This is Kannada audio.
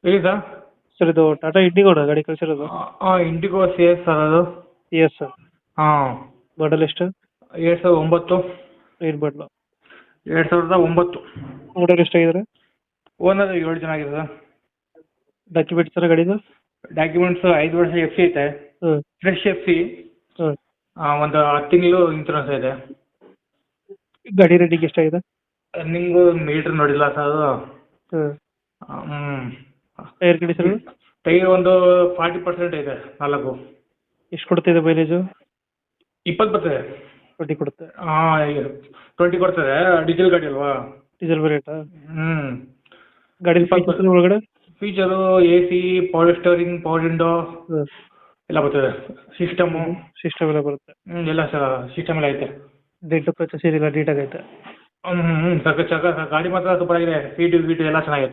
ಹೇಳಿ ಸರ್. ಸರ್ ಇದು ಟಾಟಾ ಇಂಡಿಗೋನ ಗಾಡಿ ಕಳಿಸಿರೋದು? ಇಂಡಿಗೋ ಸಿ ಎಸ್ ಸರ್ ಅದು. Yes sir. ಹಾಂ. ಮಾಡಲ್ ಎಷ್ಟು? 2009. ಏನು ಮಾಡಲು? 2009. ಓನರ್ ಎಷ್ಟಾಗಿದ್ದಾರೆ? ಓನರ್ 7 ಜನ ಆಗಿದೆ ಸರ್. ಡಾಕ್ಯುಮೆಂಟ್ಸ್ ಎಲ್ಲ ಗಾಡಿದು? ಡಾಕ್ಯುಮೆಂಟ್ಸ್ 5 ವರ್ಷ ಎಫ್ ಸಿ ಐತೆ. ಹ್ಞೂ ಫ್ರೆಶ್ ಎಫ್ ಸಿ. ಹ್ಞೂ. ಒಂದು 10 ತಿಂಗಳು ಇನ್ಸೂರೆನ್ಸ್ ಇದೆ. ಗಾಡಿ ರೇಟಿಂಗ್ ಎಷ್ಟಾಗಿದೆ? ರನ್ನಿಂಗು ಮೀಟ್ರ್ ನೋಡಿಲ್ಲ ಸರ್ ಅದು. ಹ್ಞೂ. ಹ್ಞೂ. Tyre condition? ಟೈರ್ ಒಂದು 40% ಇದೆ 4. ಎಷ್ಟು ಕೊಡ್ತಿದೆ ಮೈಲೇಜು? 20 ಬರ್ತದೆ. 20 ಕೊಡುತ್ತೆ? ಹಾಂ, 20 ಕೊಡ್ತದೆ. ಡೀಸೆಲ್ ಗಾಡಿ ಅಲ್ವಾ? ಡೀಸೆಲ್ ವೇರಿಯಂಟಾ? ಹ್ಞೂ. ಗಾಡಿ ಫೀಚರ್ಸ್ ಒಳಗಡೆ? Feature A C, power steering, power window ಹ್ಞೂ ಎಲ್ಲ ಬರ್ತದೆ. ಸಿಸ್ಟಮು ಸಿಸ್ಟಮ್ ಎಲ್ಲ ಬರುತ್ತೆ? ಎಲ್ಲ ಸರ್ ಸಿಸ್ಟಮ್ ಎಲ್ಲ ಐತೆ. ಡೆಂಟು ಕ್ರಚಸ್ ಏನಿಲ್ಲ, ನೀಟಾಗೈತೆ? ಗಾಡಿ ಮಾತ್ರ ಸೂಪರ್ ಆಗಿದೆ. ಸೀಟು ಗೀಟು ಎಲ್ಲ ಚೆನ್ನಾಗೈತೆ.